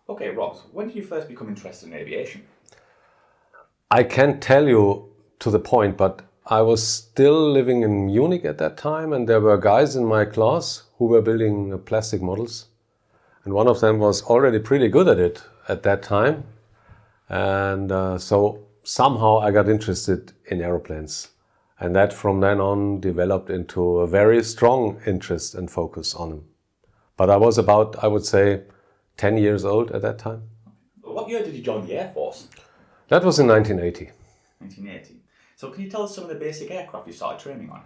Okay, Rob, when did you first become interested in aviation? I can't tell you to the point, but I was still living in Munich at that time, and there were guys in my class who were building plastic models. And one of them was already pretty good at it at that time. And so somehow I got interested in aeroplanes. And that from then on developed into a very strong interest and focus on them. But I was about, I would say, 10 years old at that time. What year did you join the Air Force? That was in 1980. 1980. So can you tell us some of the basic aircraft you started training on?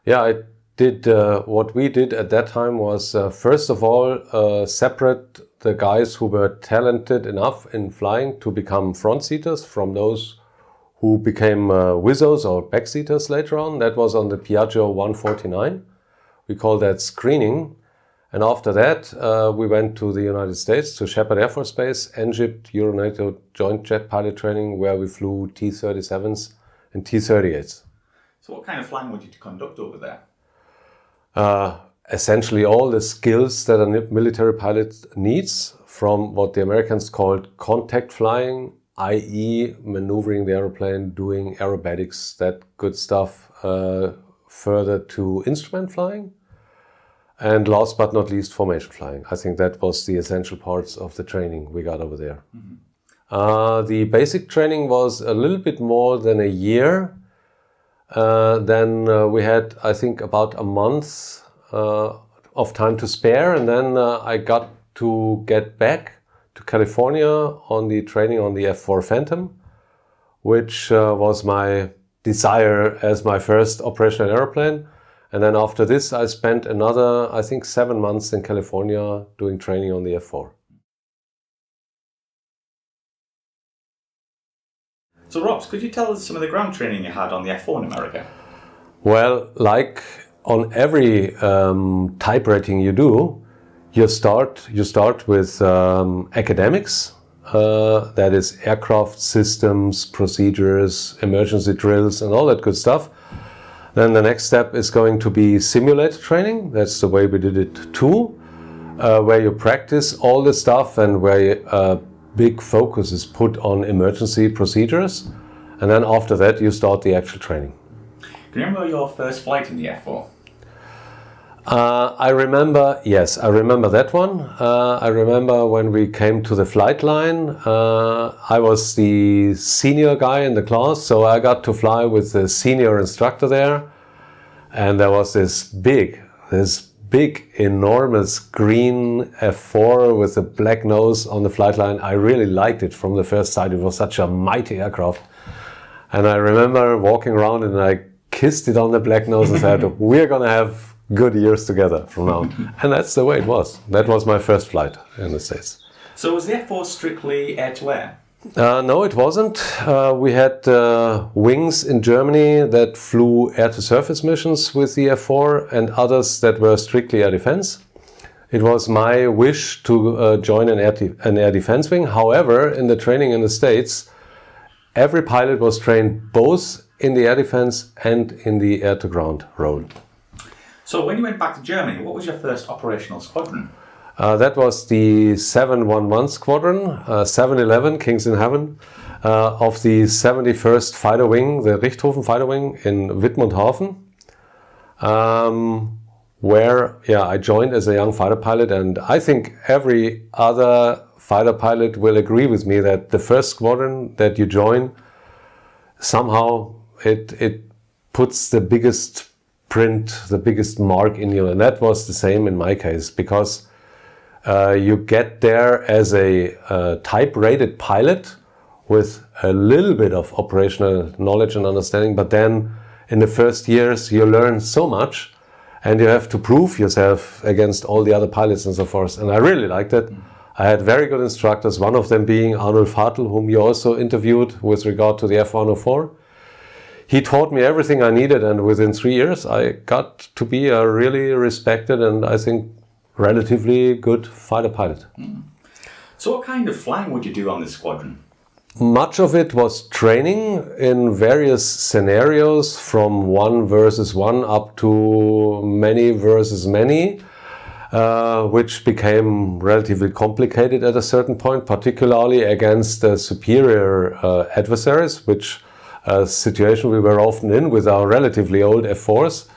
Yeah, I did. What we did at that time was, first of all, separate the guys who were talented enough in flying to become front seaters from those who became whizzos or backseaters later on. That was on the Piaggio 149. We call that screening. And after that, we went to the United States, to Shepherd Air Force Base, NGIP, Euro-NATO Joint Jet Pilot Training, where we flew T-37s and T-38s. So what kind of flying would you conduct over there? Essentially all the skills that a military pilot needs, from what the Americans called contact flying, i.e. maneuvering the aeroplane, doing aerobatics, that good stuff, further to instrument flying. And last but not least, formation flying. I think that was the essential parts of the training we got over there. Mm-hmm. The basic training was a little bit more than a year. Then we had, I think, about a month of time to spare. And then I got to get back to California on the training on the F-4 Phantom, which was my desire as my first operational airplane. And then after this, I spent another, I think, 7 months in California doing training on the F-4. So, Robs, could you tell us some of the ground training you had on the F-4 in America? Well, like on every type rating you do, you start with academics. That is aircraft systems, procedures, emergency drills, and all that good stuff. Then the next step is going to be simulator training. That's the way we did it too, where you practice all the stuff and where big focus is put on emergency procedures. And then after that, you start the actual training. Can you remember your first flight in the F-4? I remember that one. I remember when we came to the flight line, I was the senior guy in the class, so I got to fly with the senior instructor there. And there was this big, enormous green F-4 with a black nose on the flight line. I really liked it from the first sight. It was such a mighty aircraft. And I remember walking around and I kissed it on the black nose and said, we're going to have good years together from now. And that's the way it was. That was my first flight in the States. So was the F-4 strictly air-to-air? No, it wasn't. We had wings in Germany that flew air-to-surface missions with the F-4 and others that were strictly air defense. It was my wish to join an air defense wing. However, in the training in the States, every pilot was trained both in the air defense and in the air-to-ground role. So when you went back to Germany, what was your first operational squadron? That was the 711 Squadron, 711, Kings in Heaven, of the 71st Fighter Wing, the Richthofen Fighter Wing in Wittmundhafen, where I joined as a young fighter pilot. And I think every other fighter pilot will agree with me that the first squadron that you join, somehow it puts the biggest print, the biggest mark in you. And that was the same in my case, because you get there as a type-rated pilot with a little bit of operational knowledge and understanding, but then in the first years you learn so much and you have to prove yourself against all the other pilots and so forth. And I really liked it. I had very good instructors, one of them being Arnulf Hartl, whom you also interviewed with regard to the F-104. He taught me everything I needed, and within 3 years I got to be a really respected and I think relatively good fighter pilot. So what kind of flying would you do on this squadron? Much of it was training in various scenarios, from 1 versus 1 up to many versus many. which became relatively complicated at a certain point, particularly against superior adversaries, which a situation we were often in with our relatively old F4s.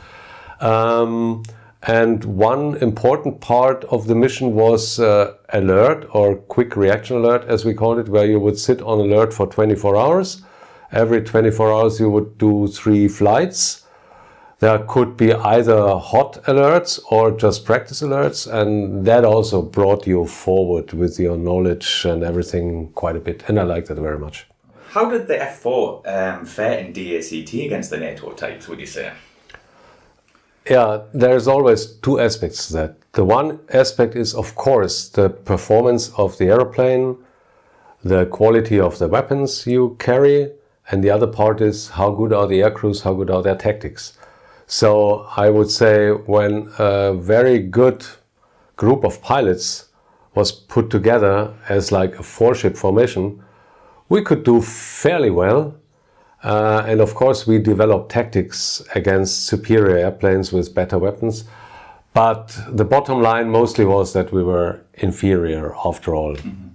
And one important part of the mission was alert, or quick reaction alert as we called it, where you would sit on alert for 24 hours. Every 24 hours you would do 3 flights. There could be either hot alerts or just practice alerts, and that also brought you forward with your knowledge and everything quite a bit, and I liked that very much. How did the F4 fare in DACT against the NATO types, would you say? Yeah, there's always 2 aspects to that. The one aspect is, of course, the performance of the aeroplane, the quality of the weapons you carry, and the other part is how good are the aircrews, how good are their tactics. So I would say when a very good group of pilots was put together as like a 4-ship formation, we could do fairly well. And of course we developed tactics against superior airplanes with better weapons. But the bottom line mostly was that we were inferior after all. Mm-hmm.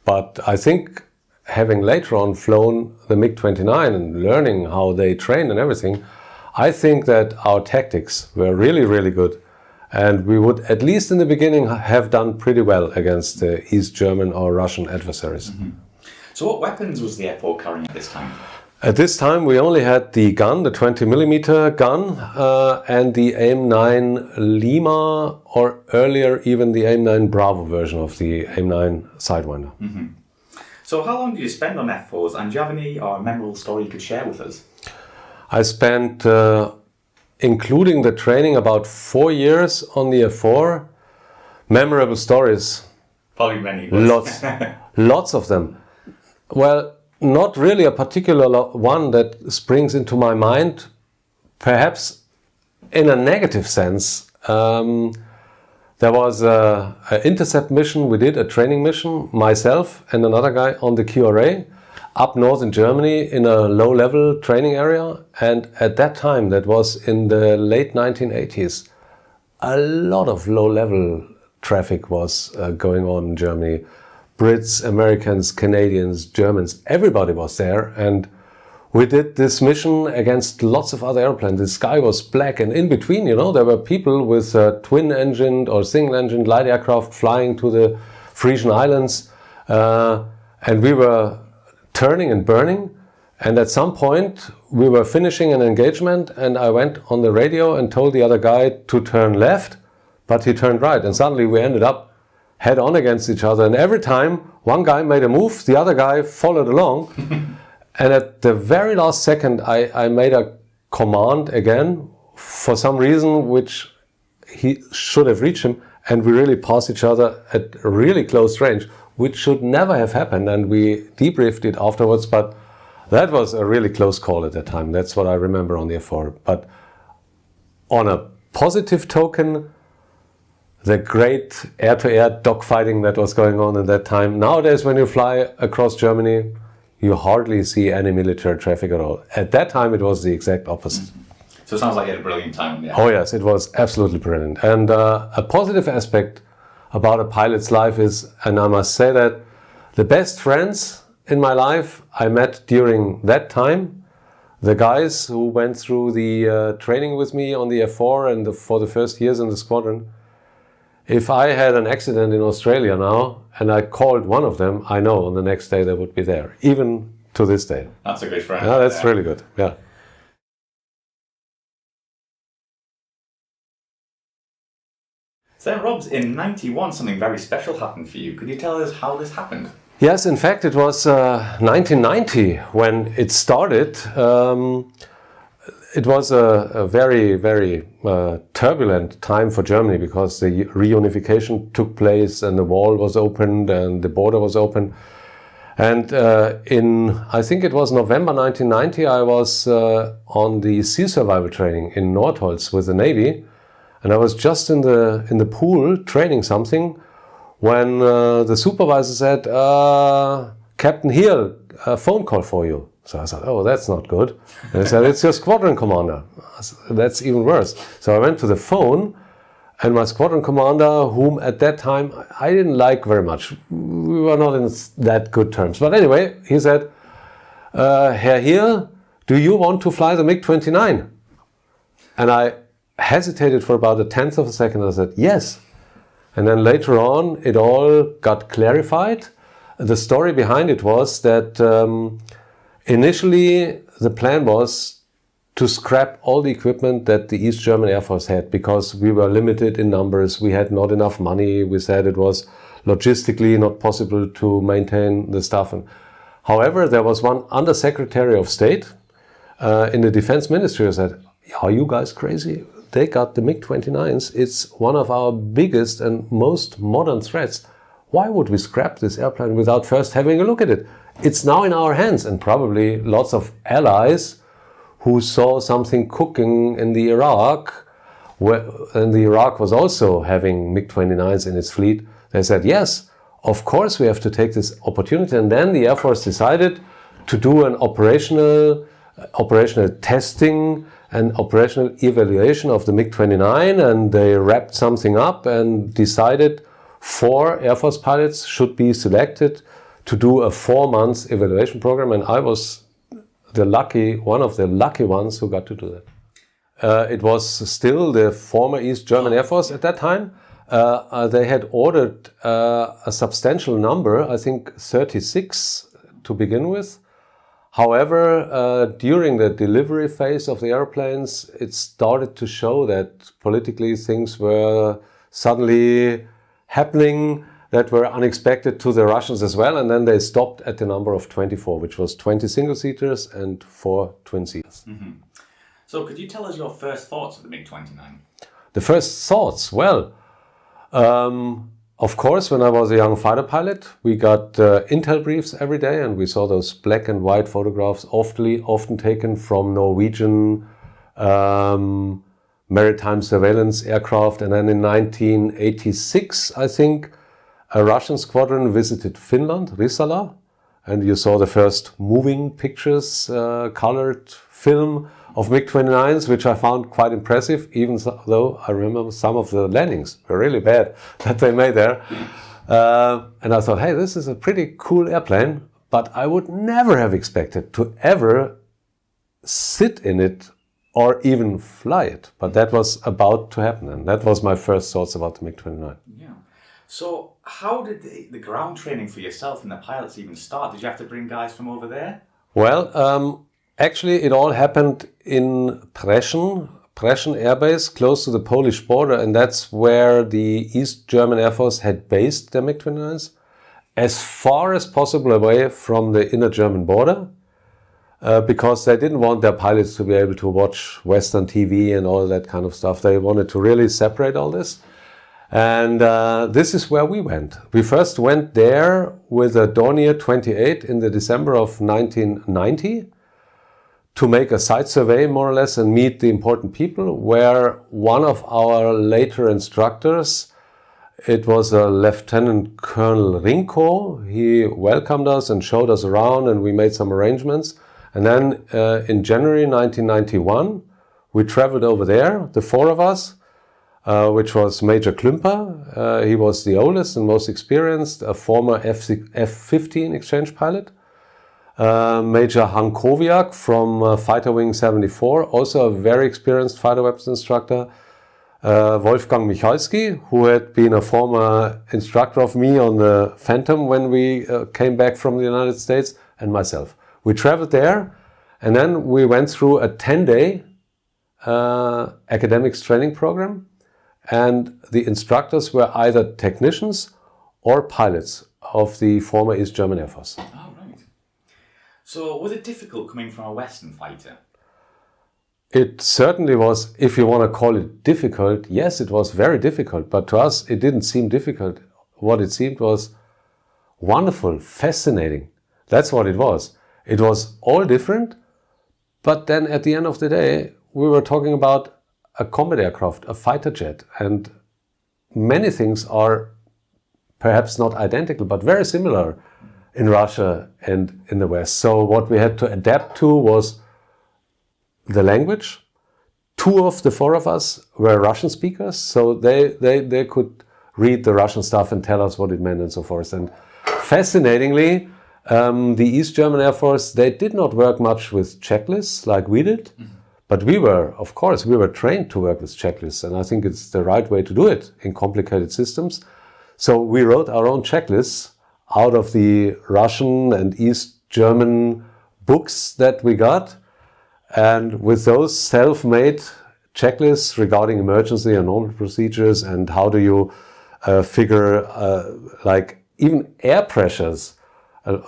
But I think having later on flown the MiG-29 and learning how they train and everything, I think that our tactics were really, really good. And we would, at least in the beginning, have done pretty well against the East German or Russian adversaries. Mm-hmm. So what weapons was the F4 carrying at this time? At this time we only had the gun, the 20mm gun, and the AIM-9 Lima, or earlier even the AIM-9 Bravo version of the AIM-9 Sidewinder. Mm-hmm. So how long did you spend on F4s, and do you have any memorable story you could share with us? I spent, including the training, about 4 years on the F4. Memorable stories. Probably many. Lots. Lots of them. Well, not really a particular one that springs into my mind. Perhaps in a negative sense. There was an intercept mission. We did a training mission, myself and another guy on the QRA, up north in Germany in a low-level training area. And at that time, that was in the late 1980s, a lot of low-level traffic was going on in Germany. Brits, Americans, Canadians, Germans, everybody was there. And we did this mission against lots of other airplanes. The sky was black, and in between, you know, there were people with twin-engined or single-engined light aircraft flying to the Frisian Islands. And we were turning and burning. And at some point, we were finishing an engagement, and I went on the radio and told the other guy to turn left, but he turned right. And suddenly we ended up head-on against each other. And every time one guy made a move, the other guy followed along. And at the very last second, I made a command again, for some reason which he should have reached him, and we really passed each other at really close range, which should never have happened, and we debriefed it afterwards, but that was a really close call at that time. That's what I remember on the F4. But on a positive token, the great air-to-air dogfighting that was going on at that time. Nowadays, when you fly across Germany, you hardly see any military traffic at all. At that time, it was the exact opposite. Mm-hmm. So it sounds like you had a brilliant time. Yeah. Oh yes, it was absolutely brilliant. And a positive aspect about a pilot's life is, and I must say that, the best friends in my life I met during that time. The guys who went through the training with me on the F4 and for the first years in the squadron. If I had an accident in Australia now and I called one of them, I know on the next day they would be there, even to this day. That's a good friend. Yeah, that's really good. Yeah. So then, Robs, in 91, something very special happened for you. Could you tell us how this happened? Yes, in fact, it was 1990 when it started. It was a very, very turbulent time for Germany because the reunification took place and the wall was opened and the border was open. And I think it was November 1990, I was on the sea survival training in Nordholz with the Navy. And I was just in the pool training something when the supervisor said, Captain Hierl, a phone call for you. So I said, oh, that's not good. And he said, it's your squadron commander. I said, that's even worse. So I went to the phone And my squadron commander, whom at that time I didn't like very much, we were not in that good terms. But anyway, he said, Herr Hierl, do you want to fly the MiG-29? And I hesitated for about a tenth of a second. I said, yes. And then later on, it all got clarified. The story behind it was that initially the plan was to scrap all the equipment that the East German Air Force had, because we were limited in numbers, we had not enough money, we said it was logistically not possible to maintain the stuff. However, there was one Undersecretary of State in the Defense Ministry who said, are you guys crazy? They got the MiG-29s, it's one of our biggest and most modern threats. Why would we scrap this airplane without first having a look at it? It's now in our hands, and probably lots of allies who saw something cooking in the Iraq, and the Iraq was also having MiG-29s in its fleet. They said, yes, of course we have to take this opportunity. And then the Air Force decided to do an operational testing and operational evaluation of the MiG-29, and they wrapped something up and decided 4 Air Force pilots should be selected to do a 4-month evaluation program, and I was one of the lucky ones who got to do that. It was still the former East German Air Force at that time. They had ordered a substantial number, I think 36 to begin with. However, during the delivery phase of the airplanes, it started to show that politically things were suddenly happening that were unexpected to the Russians as well, and then they stopped at the number of 24, which was 20 single-seaters and 4 twin-seaters. Mm-hmm. So could you tell us your first thoughts of the MiG-29? The first thoughts? Well, of course, when I was a young fighter pilot, we got intel briefs every day, and we saw those black and white photographs often taken from Norwegian maritime surveillance aircraft. And then in 1986, I think, a Russian squadron visited Finland, Risala, and you saw the first moving pictures, colored film of MiG-29s, which I found quite impressive, even though I remember some of the landings were really bad that they made there. And I thought, hey, this is a pretty cool airplane, but I would never have expected to ever sit in it or even fly it. But that was about to happen, and that was my first thoughts about the MiG-29. Yeah. So how did the ground training for yourself and the pilots even start? Did you have to bring guys from over there? Well, actually it all happened in Prešen Air Base, close to the Polish border, and that's where the East German Air Force had based their MiG-29s, as far as possible away from the inner German border, because they didn't want their pilots to be able to watch Western TV and all that kind of stuff. They wanted to really separate all this. And this is where we went. We first went there with a Dornier 28 in the December of 1990 to make a site survey, more or less, and meet the important people, where one of our later instructors, it was a Lieutenant Colonel Rinko, he welcomed us and showed us around, and we made some arrangements. And then in January 1991, we traveled over there, the 4 of us, which was Major Klümper. He was the oldest and most experienced, a former F-15 exchange pilot. Major Hankowiak from Fighter Wing 74, also a very experienced fighter weapons instructor. Wolfgang Michalski, who had been a former instructor of me on the Phantom when we came back from the United States, and myself. We traveled there, and then we went through a 10-day academics training program. And the instructors were either technicians or pilots of the former East German Air Force. Oh, right. So was it difficult coming from a Western fighter? It certainly was, if you want to call it difficult. Yes, it was very difficult, but to us it didn't seem difficult. What it seemed was wonderful, fascinating. That's what it was. It was all different, but then at the end of the day, we were talking about a combat aircraft, a fighter jet, and many things are perhaps not identical, but very similar in Russia and in the West. So what we had to adapt to was the language, 2 of the 4 of us were Russian speakers, so they could read the Russian stuff and tell us what it meant and so forth. And fascinatingly, the East German Air Force, they did not work much with checklists like we did, but we were, of course, we were trained to work with checklists, and I think it's the right way to do it in complicated systems. So we wrote our own checklists out of the Russian and East German books that we got, and with those self-made checklists regarding emergency and normal procedures and how do you figure like even air pressures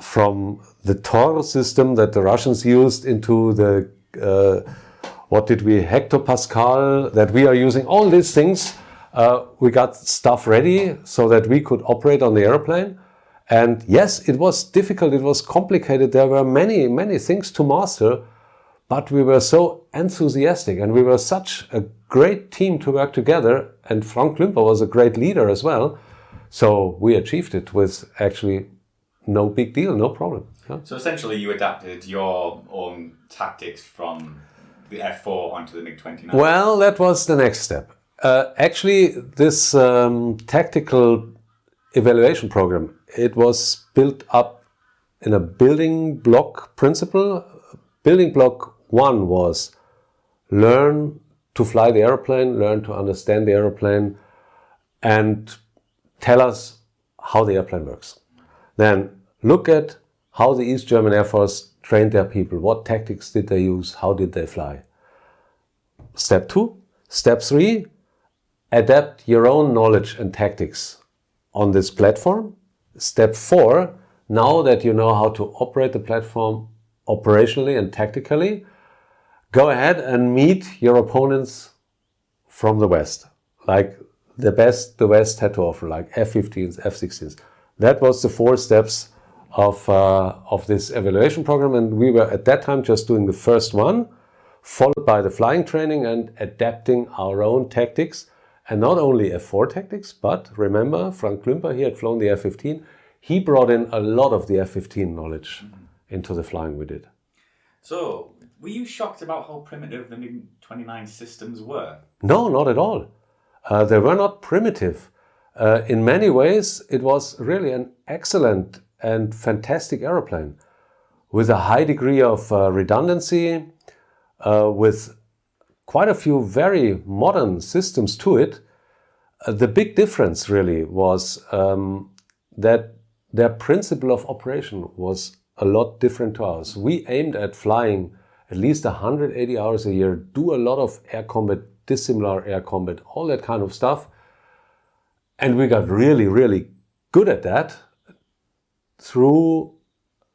from the TOR system that the Russians used into the hectopascal that we are using, all these things, we got stuff ready so that we could operate on the airplane. And yes, it was difficult, it was complicated, there were many things to master, but we were so enthusiastic and we were such a great team to work together, and Frank Klümper was a great leader as well. So we achieved it with actually no big deal, no problem. Yeah. So essentially you adapted your own tactics from the F4 onto the MiG-29? Well, that was the next step. Actually, this tactical evaluation program, it was built up in a building block principle. Building block 1 was learn to fly the airplane, learn to understand the airplane, and tell us how the airplane works. Then look at how the East German Air Force trained their people. What tactics did they use? How did they fly? Step 2. Step 3, adapt your own knowledge and tactics on this platform. Step 4, now that you know how to operate the platform operationally and tactically, go ahead and meet your opponents from the West, like the best the West had to offer, like F-15s, F-16s. That was the 4 steps of this evaluation program, and we were at that time just doing the first one, followed by the flying training and adapting our own tactics. And not only F4 tactics, but remember, Frank Klümper, he had flown the F-15. He brought in a lot of the F-15 knowledge into the flying we did. So, were you shocked about how primitive the MiG-29 systems were? No, not at all. They were not primitive. In many ways, it was really an excellent and fantastic aeroplane with a high degree of redundancy, with quite a few very modern systems to it. The big difference really was that their principle of operation was a lot different to ours. We aimed at flying at least 180 hours a year, do a lot of air combat, dissimilar air combat, all that kind of stuff. And we got really good at that through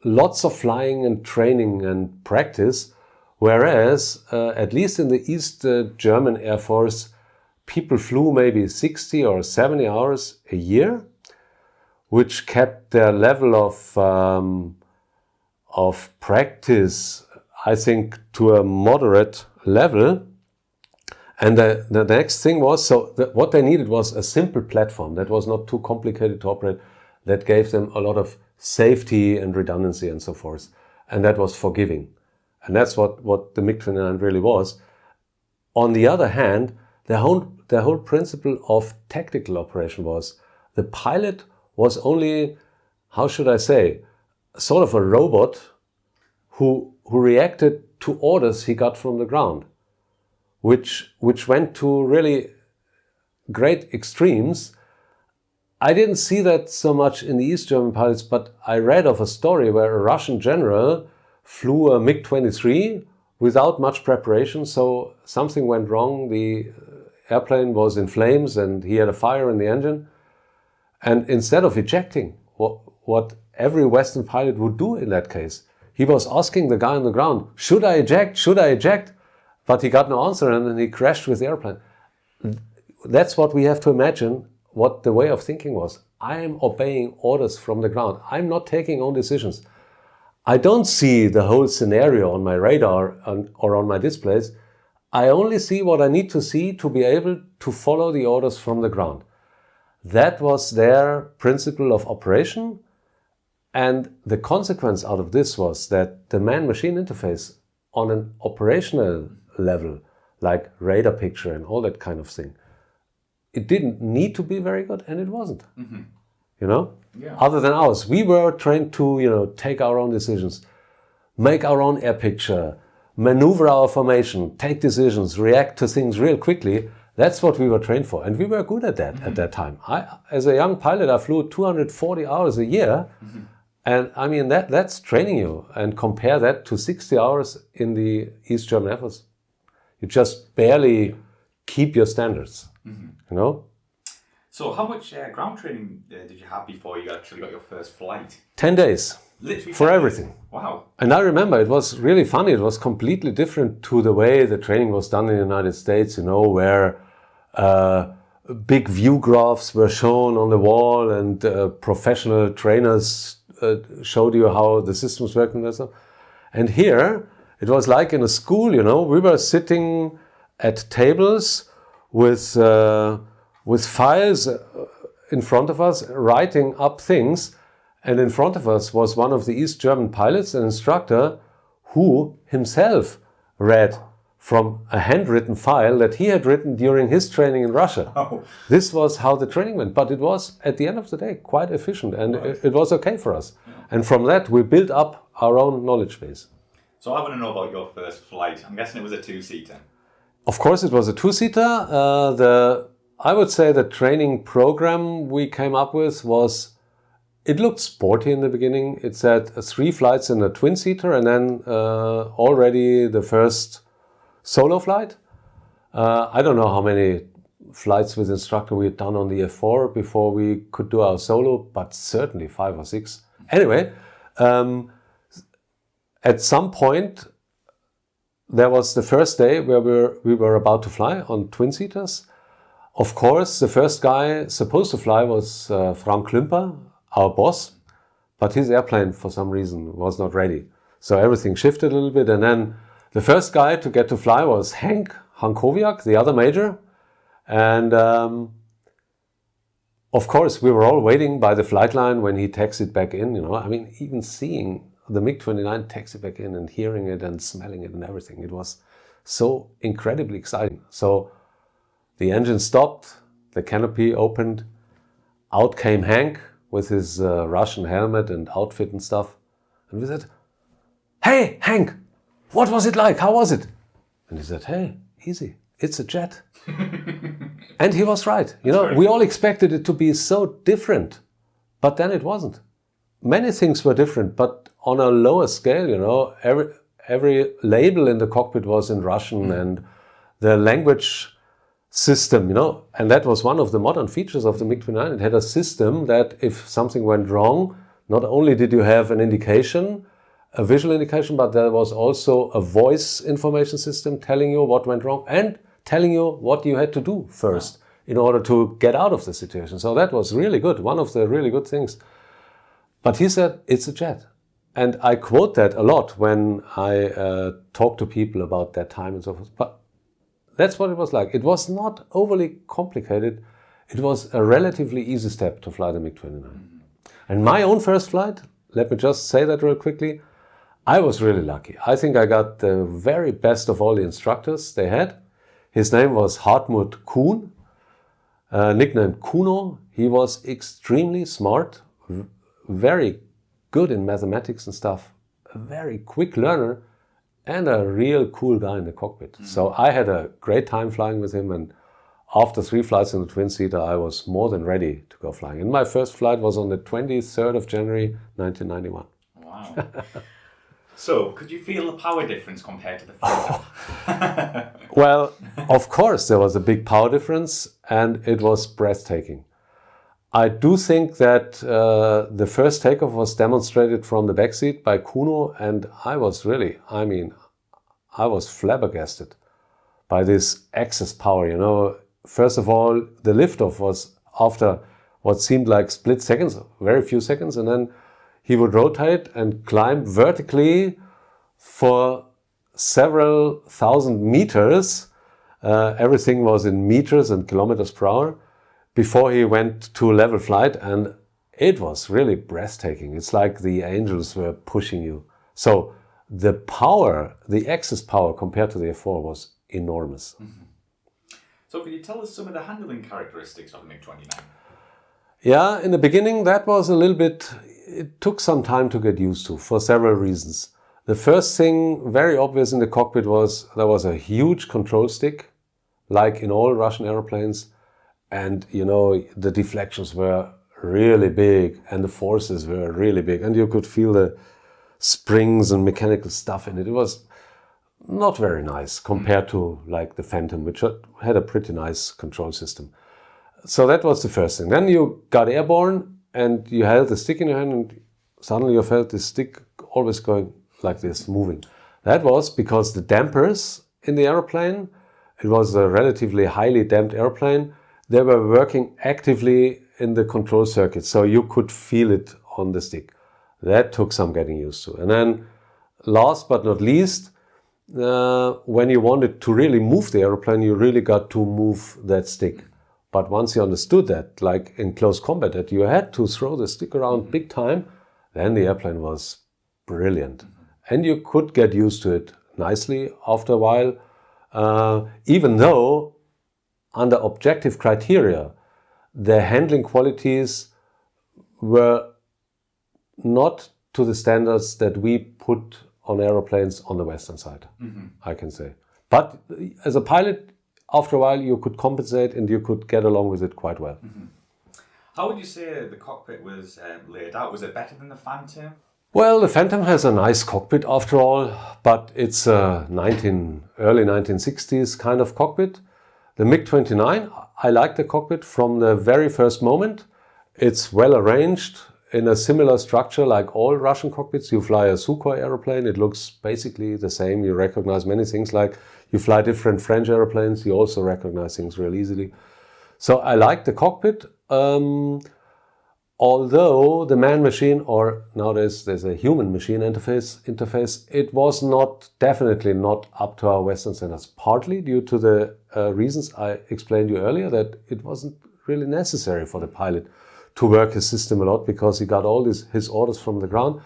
lots of flying and training and practice. Whereas, at least in the East German Air Force, people flew maybe 60 or 70 hours a year, which kept their level of practice, I think, to a moderate level. And the next thing was, what they needed was a simple platform that was not too complicated to operate, that gave them a lot of safety and redundancy and so forth. And that was forgiving. And that's what the MiG-29 really was. On the other hand, the whole principle of tactical operation was the pilot was only, how should I say, sort of a robot who reacted to orders he got from the ground, which went to really great extremes. I didn't see that so much in the East German pilots, but I read of a story where a Russian general flew a MiG-23 without much preparation, so something went wrong. The airplane was in flames and he had a fire in the engine. And instead of ejecting, what every Western pilot would do in that case, he was asking the guy on the ground, should I eject? Should I eject? But he got no answer and then he crashed with the airplane. That's what we have to imagine, what the way of thinking was. I am obeying orders from the ground. I'm not taking own decisions. I don't see the whole scenario on my radar or on my displays. I only see what I need to see to be able to follow the orders from the ground. That was their principle of operation. And the consequence out of this was that the man-machine interface on an operational level like radar picture and all that kind of thing. It didn't need to be very good, and it wasn't. You know? Yeah. Other than ours. We were trained to, you know, take our own decisions, make our own air picture, maneuver our formation, take decisions, react to things real quickly. That's what we were trained for. And we were good at that at that time. As a young pilot, I flew 240 hours a year. And I mean, that's training you. And compare that to 60 hours in the East German Air Force. You just barely keep your standards, you know? So how much ground training did you have before you actually got your first flight? 10 days. Literally for 10 days. everything. Wow. And I remember it was really funny. It was completely different to the way the training was done in the United States, you know, where big view graphs were shown on the wall and professional trainers showed you how the systems worked and stuff. And here, it was like in a school, you know, we were sitting at tables with files in front of us, writing up things. And in front of us was one of the East German pilots, an instructor, who himself read from a handwritten file that he had written during his training in Russia. Oh. This was how the training went. But it was, at the end of the day, quite efficient. And it was okay for us. Yeah. And from that, we built up our own knowledge base. So I want to know about your first flight. I'm guessing it was a two-seater. Of course, it was a two-seater. I would say the training program we came up with was, it looked sporty in the beginning. It said 3 flights in a twin-seater and then already the first solo flight. I don't know how many flights with instructor we had done on the F4 before we could do our solo, but certainly 5 or 6. Anyway, at some point, there was the first day where we were about to fly on twin-seaters. Of course, the first guy supposed to fly was Frank Klümper, our boss, but his airplane for some reason was not ready. So everything shifted a little bit, and then the first guy to get to fly was Hank Hankowiak, the other major. And of course, we were all waiting by the flight line when he taxied back in, you know. I mean, even seeing the MiG-29 taxi back in and hearing it and smelling it and everything, it was so incredibly exciting. So the engine stopped, the canopy opened, out came Hank with his Russian helmet and outfit and stuff. And we said, "Hey, Hank, what was it like? How was it?" And he said, "Hey, easy, it's a jet." And he was right. You know, we all expected it to be so different, but then it wasn't. Many things were different, but on a lower scale, you know, every label in the cockpit was in Russian and the language system, you know, and that was one of the modern features of the MiG-29. It had a system that if something went wrong, not only did you have an indication, a visual indication, but there was also a voice information system telling you what went wrong and telling you what you had to do first in order to get out of the situation. So that was really good, one of the really good things. But he said, it's a jet. And I quote that a lot when I talk to people about that time and so forth. But that's what it was like. It was not overly complicated. It was a relatively easy step to fly the MiG-29. And my own first flight, let me just say that real quickly, I was really lucky. I think I got the very best of all the instructors they had. His name was Hartmut Kuhn, nicknamed Kuno. He was extremely smart, very good in mathematics and stuff, a very quick learner, and a real cool guy in the cockpit. So I had a great time flying with him, and after 3 flights in the twin-seater, I was more than ready to go flying. And my first flight was on the 23rd of January, 1991. Wow. So, could you feel the power difference compared to the fighter? Well, of course there was a big power difference, and it was breathtaking. I do think that the first takeoff was demonstrated from the backseat by Kuno, and I was really, I was flabbergasted by this excess power, you know. First of all, the liftoff was after what seemed like split seconds, very few seconds, and then he would rotate and climb vertically for several thousand meters. Everything was in meters and kilometers per hour before he went to level flight, and it was really breathtaking. It's like the angels were pushing you. So the power, the excess power compared to the F4 was enormous. So could you tell us some of the handling characteristics of the MiG-29? Yeah, in the beginning that was a little bit, it took some time to get used to for several reasons. The first thing very obvious in the cockpit was there was a huge control stick, like in all Russian airplanes. And, you know, the deflections were really big and the forces were really big. And you could feel the springs and mechanical stuff in it. It was not very nice compared to like the Phantom, which had a pretty nice control system. So that was the first thing. Then you got airborne and you held the stick in your hand and suddenly you felt the stick always going like this, moving. That was because the dampers in the airplane, it was a relatively highly damped airplane, they were working actively in the control circuit, so you could feel it on the stick. That took some getting used to. And then last but not least, when you wanted to really move the airplane, you really got to move that stick. But once you understood that, like in close combat, that you had to throw the stick around big time, then the airplane was brilliant. And you could get used to it nicely after a while, even though under objective criteria, the handling qualities were not to the standards that we put on aeroplanes on the Western side, I can say. But as a pilot, after a while, you could compensate and you could get along with it quite well. How would you say the cockpit was laid out? Was it better than the Phantom? Well, the Phantom has a nice cockpit after all, but it's a early 1960s kind of cockpit. The MiG-29, I like the cockpit from the very first moment. It's well arranged in a similar structure like all Russian cockpits. You fly a Sukhoi aeroplane, it looks basically the same. You recognize many things, like you fly different French airplanes, you also recognize things real easily. So I like the cockpit. Although the man-machine, or nowadays there's a human-machine interface, it was definitely not up to our Western standards. Partly due to the reasons I explained you earlier, that it wasn't really necessary for the pilot to work his system a lot because he got all his orders from the ground.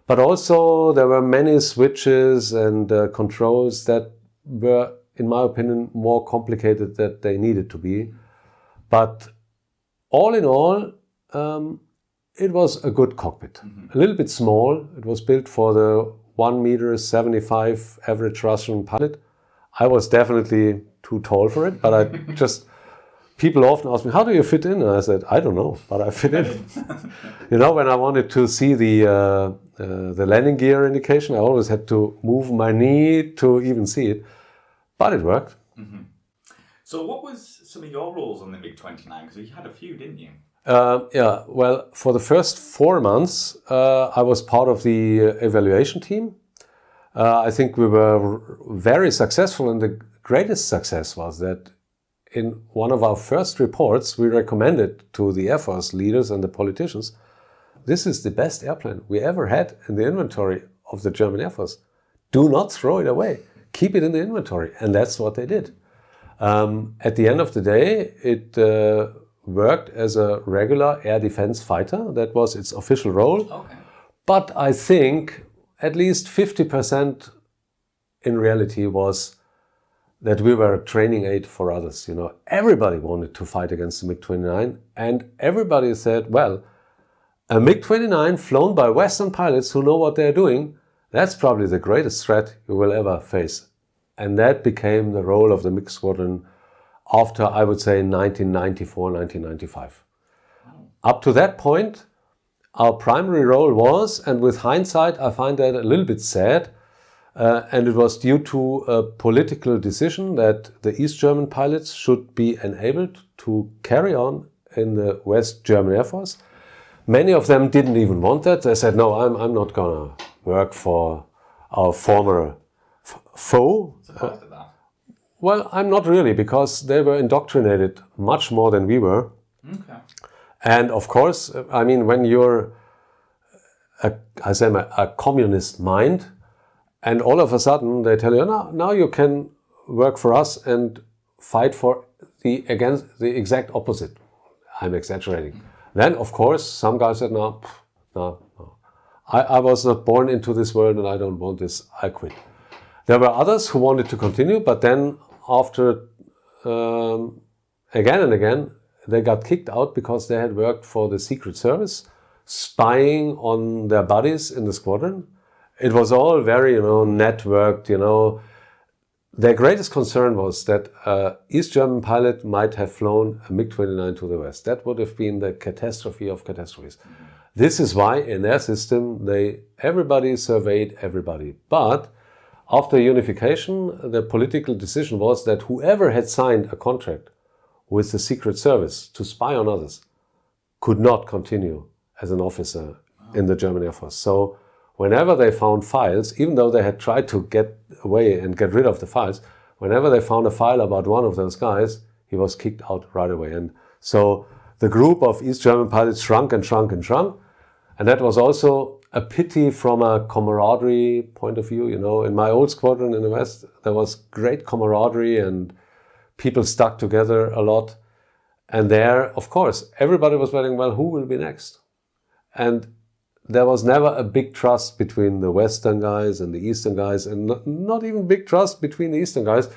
But also there were many switches and controls that were, in my opinion, more complicated than they needed to be. But all in all, it was a good cockpit. A little bit small. It was built for the 1.75 meter average Russian pilot. I was definitely too tall for it, but people often ask me, how do you fit in? And I said, I don't know, but I fit in. You know, when I wanted to see the landing gear indication, I always had to move my knee to even see it, but it worked. So what was some of your roles on the MiG-29? Because you had a few, didn't you? Yeah, well, for the first 4 months, I was part of the evaluation team. I think we were very successful, and the greatest success was that in one of our first reports, we recommended to the Air Force leaders and the politicians, this is the best airplane we ever had in the inventory of the German Air Force. Do not throw it away. Keep it in the inventory. And that's what they did. At the end of the day, it worked as a regular air defense fighter. That was its official role. Okay. But I think at least 50% in reality was that we were a training aid for others. You know, everybody wanted to fight against the MiG-29, and everybody said, well, a MiG-29 flown by Western pilots who know what they're doing, that's probably the greatest threat you will ever face. And that became the role of the MiG squadron after, I would say, 1994, 1995. Up to that point, our primary role was, and with hindsight, I find that a little bit sad, and it was due to a political decision that the East German pilots should be enabled to carry on in the West German Air Force. Many of them didn't even want that. They said, no, I'm not going to work for our former foe. Surprised at that? Well, I'm not really, because they were indoctrinated much more than we were. Okay. And of course, I mean, when you're a communist mind, and all of a sudden they tell you, no, now you can work for us and fight for against the exact opposite. I'm exaggerating. Then, of course, some guys said, no. I was not born into this world and I don't want this, I quit. There were others who wanted to continue, but then after again and again, they got kicked out because they had worked for the Secret Service, spying on their buddies in the squadron. It was all very, networked, Their greatest concern was that East German pilot might have flown a MiG-29 to the west. That would have been the catastrophe of catastrophes. This is why in their system, everybody surveyed everybody. But after unification, the political decision was that whoever had signed a contract with the Secret Service to spy on others could not continue as an officer in the German Air Force. So whenever they found files, even though they had tried to get away and get rid of the files, whenever they found a file about one of those guys, he was kicked out right away. And so the group of East German pilots shrunk and shrunk and shrunk. And that was also a pity from a camaraderie point of view. In my old squadron in the West, there was great camaraderie and people stuck together a lot. And there, of course, everybody was waiting, well, who will be next? And there was never a big trust between the Western guys and the Eastern guys, and not even big trust between the Eastern guys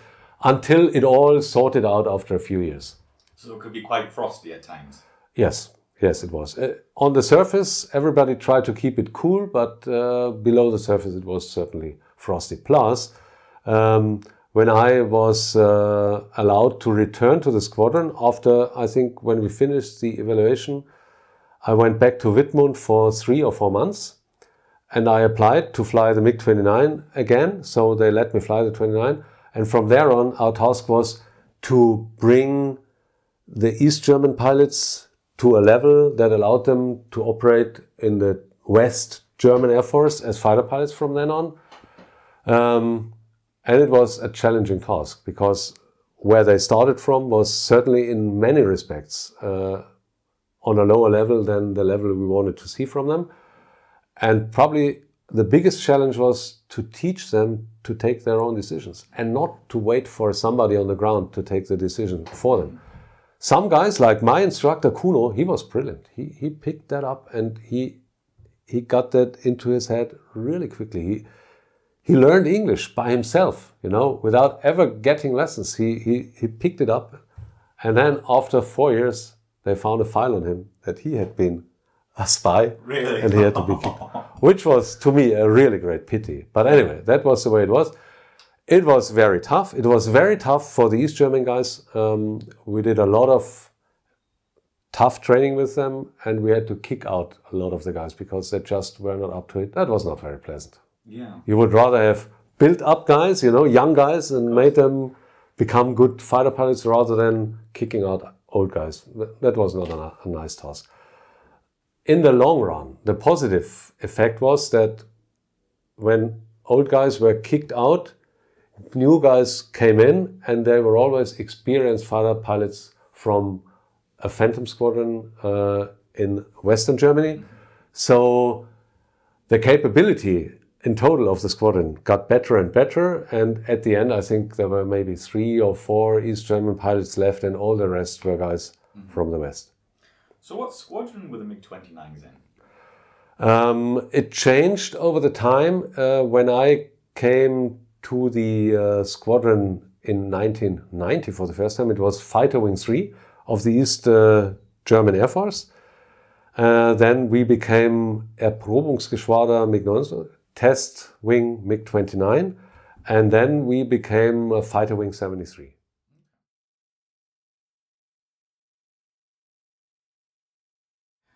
until it all sorted out after a few years. So it could be quite frosty at times. Yes, it was. On the surface, everybody tried to keep it cool, but below the surface, it was certainly frosty. Plus, when I was allowed to return to the squadron after, I think, when we finished the evaluation, I went back to Wittmund for 3 or 4 months and I applied to fly the MiG-29 again. So they let me fly the 29. And from there on, our task was to bring the East German pilots to a level that allowed them to operate in the West German Air Force as fighter pilots from then on. And it was a challenging task because where they started from was certainly in many respects on a lower level than the level we wanted to see from them. And probably the biggest challenge was to teach them to take their own decisions and not to wait for somebody on the ground to take the decision for them. Some guys, like my instructor Kuno, he was brilliant. He picked that up and he got that into his head really quickly. He learned English by himself, without ever getting lessons. He picked it up. And then after 4 years, they found a file on him that he had been a spy. Really? And he had to be kicked. Which was, to me, a really great pity. But anyway, that was the way it was. It was very tough. It was very tough for the East German guys. We did a lot of tough training with them, and we had to kick out a lot of the guys because they just were not up to it. That was not very pleasant. Yeah. You would rather have built up guys, young guys, and made them become good fighter pilots rather than kicking out old guys. That was not a nice task. In the long run, the positive effect was that when old guys were kicked out, new guys came in, and they were always experienced fighter pilots from a Phantom squadron in Western Germany. So the capability in total of the squadron got better and better, and at the end I think there were maybe 3 or 4 East German pilots left, and all the rest were guys from the West. So what squadron were the MiG-29s in? It changed over the time. When I came to the squadron in 1990 for the first time, it was Fighter Wing 3 of the East German Air Force. Then we became Erprobungsgeschwader MiG-29, Test Wing MiG-29, and then we became Fighter Wing 73.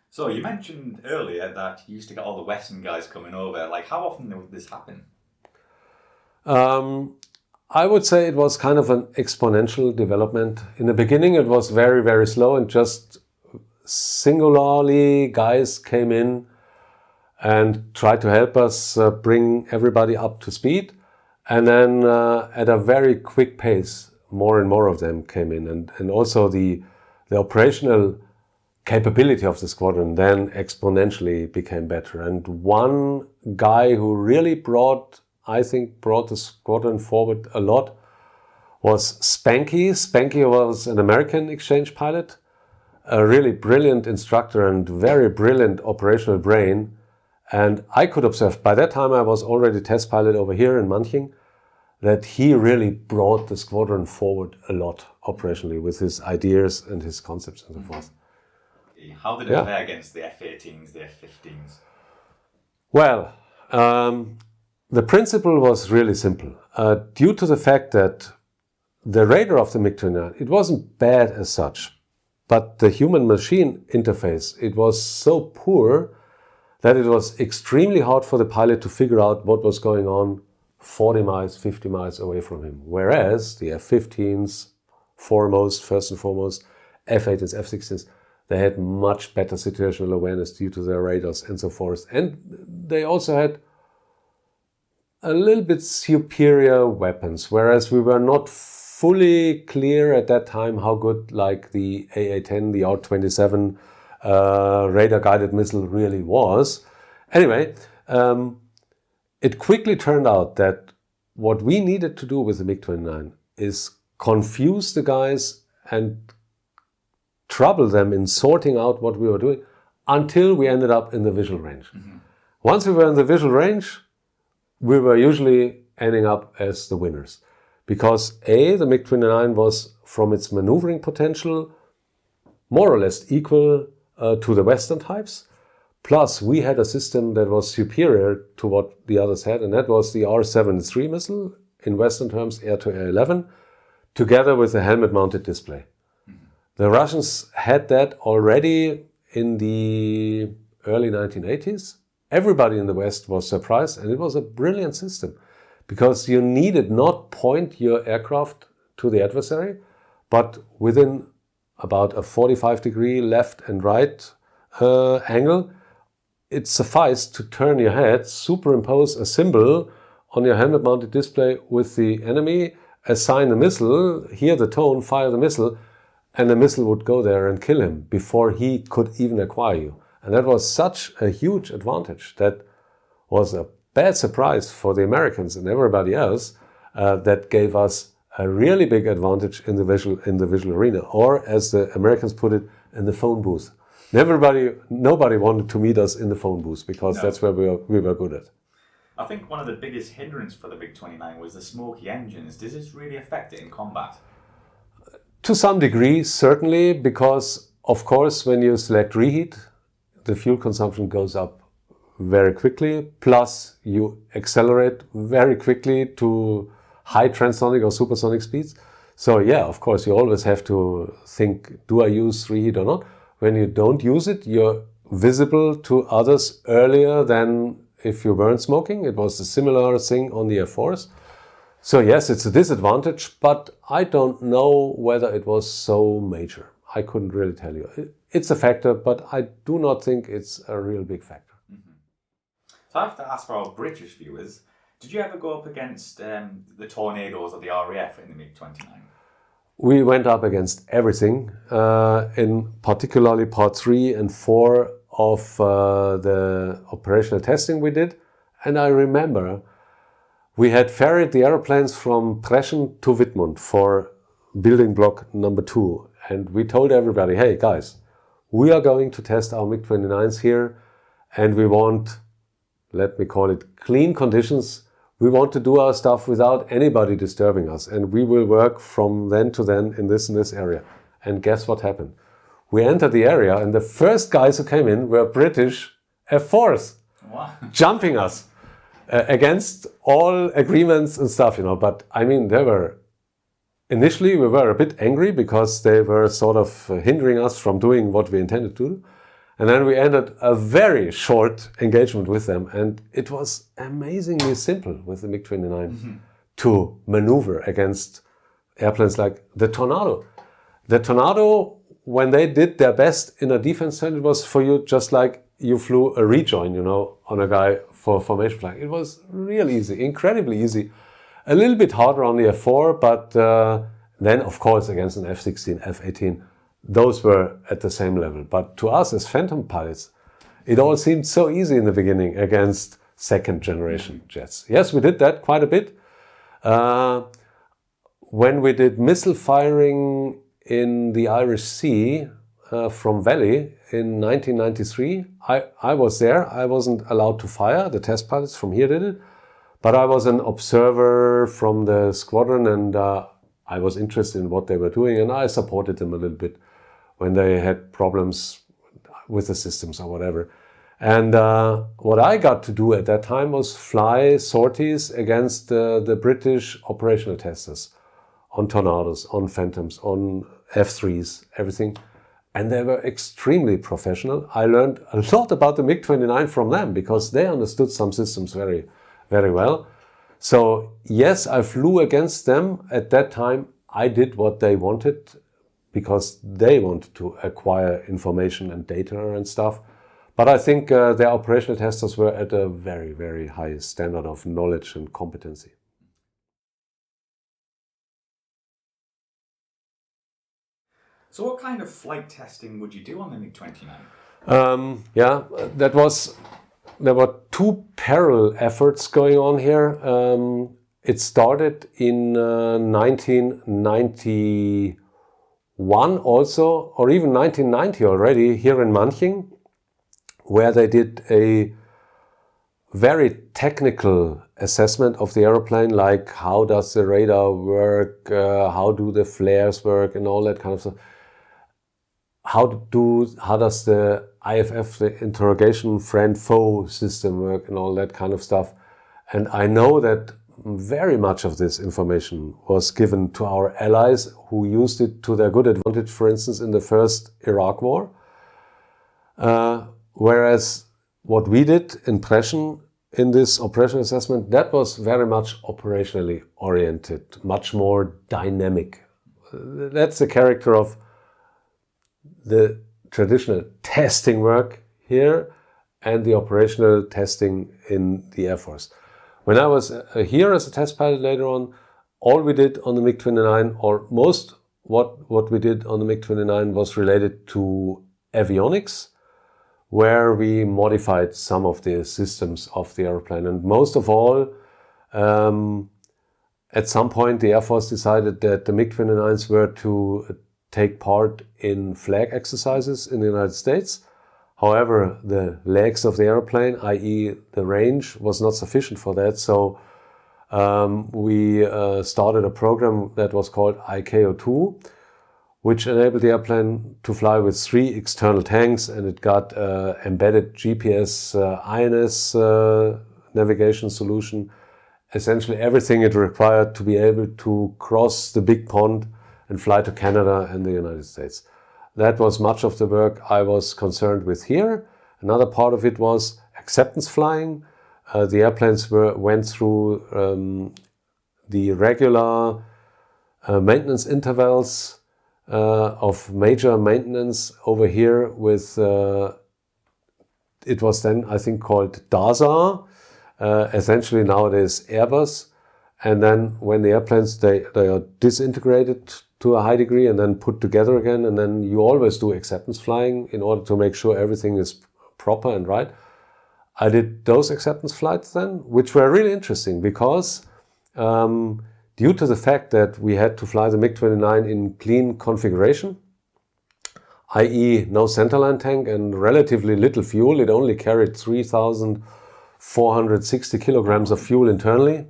So you mentioned earlier that you used to get all the Western guys coming over. Like, how often would this happen? I would say it was kind of an exponential development. In the beginning, it was very, very slow, and just singularly guys came in and tried to help us bring everybody up to speed. And then at a very quick pace, more and more of them came in. And also the operational capability of the squadron then exponentially became better. And one guy who really brought the squadron forward a lot was Spanky. Spanky was an American exchange pilot, a really brilliant instructor and very brilliant operational brain. And I could observe, by that time I was already test pilot over here in Manching. that he really brought the squadron forward a lot operationally with his ideas and his concepts and so forth. How did it fare against the F-18s, the F-15s? Well, the principle was really simple. Due to the fact that the radar of the MiG-29, it wasn't bad as such, but the human-machine interface, it was so poor that it was extremely hard for the pilot to figure out what was going on 40 miles, 50 miles away from him. Whereas the F-15s, first and foremost, F-18s, F-16s, they had much better situational awareness due to their radars and so forth. And they also had a little bit superior weapons, whereas we were not fully clear at that time how good like the AA-10, the R-27 radar-guided missile really was. Anyway, it quickly turned out that what we needed to do with the MiG-29 is confuse the guys and trouble them in sorting out what we were doing until we ended up in the visual range. Once we were in the visual range, we were usually ending up as the winners. Because A, the MiG-29 was, from its maneuvering potential, more or less equal to the Western types. Plus, we had a system that was superior to what the others had, and that was the R-73 missile, in Western terms, air-to-air 11, together with a helmet-mounted display. The Russians had that already in the early 1980s. Everybody in the West was surprised, and it was a brilliant system because you needed not point your aircraft to the adversary, but within about a 45-degree left and right angle, it sufficed to turn your head, superimpose a symbol on your helmet-mounted display with the enemy, assign the missile, hear the tone, fire the missile, and the missile would go there and kill him before he could even acquire you. And that was such a huge advantage. That was a bad surprise for the Americans and everybody else. That gave us a really big advantage in the visual arena, or as the Americans put it, in the phone booth. Nobody wanted to meet us in the phone booth because that's where we were good at. I think one of the biggest hindrances for the MiG-29 was the smoky engines. Does this really affect it in combat? To some degree, certainly, because of course when you select reheat, the fuel consumption goes up very quickly, plus you accelerate very quickly to high transonic or supersonic speeds. So yeah, of course, you always have to think, do I use reheat or not? When you don't use it, you're visible to others earlier than if you weren't smoking. It was a similar thing on the Air Force. So yes, it's a disadvantage, but I don't know whether it was so major. I couldn't really tell you. It's a factor, but I do not think it's a real big factor. So I have to ask for our British viewers, did you ever go up against the Tornadoes or the RAF in the MiG-29? We went up against everything, in particularly part 3 and 4 of the operational testing we did. And I remember we had ferried the aeroplanes from Preschen to Wittmund for building block number 2. And we told everybody, hey guys, we are going to test our MiG-29s here and we want, let me call it, clean conditions. We want to do our stuff without anybody disturbing us, and we will work from then to then in this area. And guess what happened? We entered the area and the first guys who came in were British F-4s. Wow. Jumping us against all agreements and stuff, you know. But I mean, initially we were a bit angry because they were sort of hindering us from doing what we intended to do. And then we ended a very short engagement with them, and it was amazingly simple with the MiG-29 to maneuver against airplanes like the Tornado. The Tornado, when they did their best in a defense turn, it was for you just like you flew a rejoin, you know, on a guy for formation flying. It was really easy, incredibly easy. A little bit harder on the F4, but then of course against an F-16, F-18, those were at the same level. But to us as Phantom pilots, it all seemed so easy in the beginning against second generation jets. Yes, we did that quite a bit. When we did missile firing in the Irish Sea from Valley in 1993, I was there. I wasn't allowed to fire. The test pilots from here did it. But I was an observer from the squadron, and I was interested in what they were doing, and I supported them a little bit when they had problems with the systems or whatever. And what I got to do at that time was fly sorties against the British operational testers on Tornados, on Phantoms, on F3s, everything. And they were extremely professional. I learned a lot about the MiG-29 from them because they understood some systems very, very well. So yes, I flew against them at that time. I did what they wanted because they wanted to acquire information and data and stuff. But I think their operational testers were at a very, very high standard of knowledge and competency. So what kind of flight testing would you do on the MiG-29? Yeah, there were two parallel efforts going on here. It started in 1991 also, or even 1990 already, here in Manching, where they did a very technical assessment of the aeroplane, like how does the radar work, how do the flares work, and all that kind of stuff. How does the IFF, the interrogation friend-foe system work, and all that kind of stuff. And I know that very much of this information was given to our allies who used it to their good advantage, for instance, in the first Iraq War. Whereas what we did in Preschen in this operational assessment, that was very much operationally oriented, much more dynamic. That's the character of the traditional testing work here and the operational testing in the Air Force. When I was here as a test pilot later on, all we did on the MiG-29, or most what we did on the MiG-29 was related to avionics, where we modified some of the systems of the airplane. And most of all, at some point the Air Force decided that the MiG-29s were to take part in flag exercises in the United States. However, the legs of the airplane, i.e. the range, was not sufficient for that. So we started a program that was called ICAO-2, which enabled the airplane to fly with 3 external tanks, and it got embedded GPS INS navigation solution. Essentially everything it required to be able to cross the big pond and fly to Canada and the United States. That was much of the work I was concerned with here. Another part of it was acceptance flying. The airplanes went through the regular maintenance intervals of major maintenance over here with, it was then I think called DASA, essentially nowadays Airbus. And then when the airplanes, they are disintegrated to a high degree and then put together again, and then you always do acceptance flying in order to make sure everything is proper and right. I did those acceptance flights then, which were really interesting because due to the fact that we had to fly the MiG-29 in clean configuration, i.e. no centerline tank and relatively little fuel, it only carried 3,460 kilograms of fuel internally,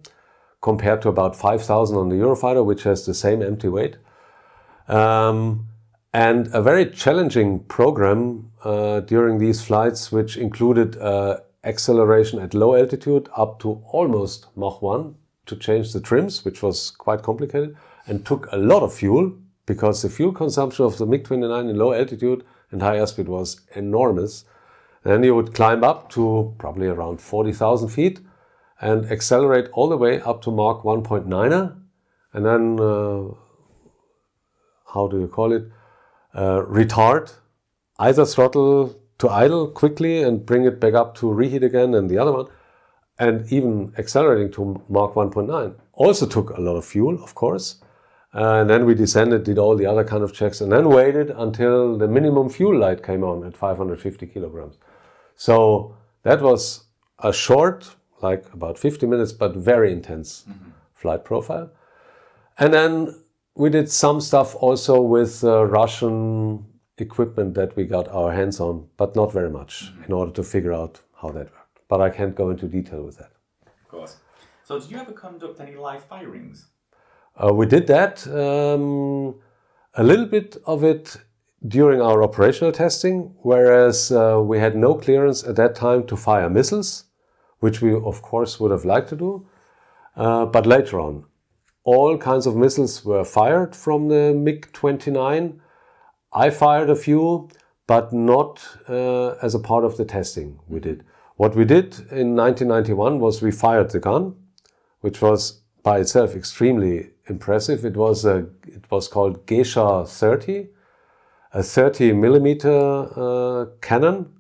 compared to about 5,000 on the Eurofighter, which has the same empty weight. And a very challenging program during these flights, which included acceleration at low altitude up to almost Mach 1 to change the trims, which was quite complicated, and took a lot of fuel because the fuel consumption of the MiG-29 in low altitude and high airspeed was enormous. And then you would climb up to probably around 40,000 feet and accelerate all the way up to Mach 1.9, and then, how do you call it, retard, either throttle to idle quickly and bring it back up to reheat again, and the other one, and even accelerating to Mach 1.9. Also took a lot of fuel, of course. And then we descended, did all the other kind of checks, and then waited until the minimum fuel light came on at 550 kilograms. So that was a short, like about 50 minutes, but very intense flight profile. And then we did some stuff also with Russian equipment that we got our hands on, but not very much in order to figure out how that worked. But I can't go into detail with that. Of course. So did you ever conduct any live firings? We did that, a little bit of it during our operational testing, whereas we had no clearance at that time to fire missiles, which we of course would have liked to do. But later on, all kinds of missiles were fired from the MiG-29. I fired a few, but not as a part of the testing we did. What we did in 1991 was we fired the gun, which was by itself extremely impressive. It was called Geisha 30, a 30 millimeter cannon.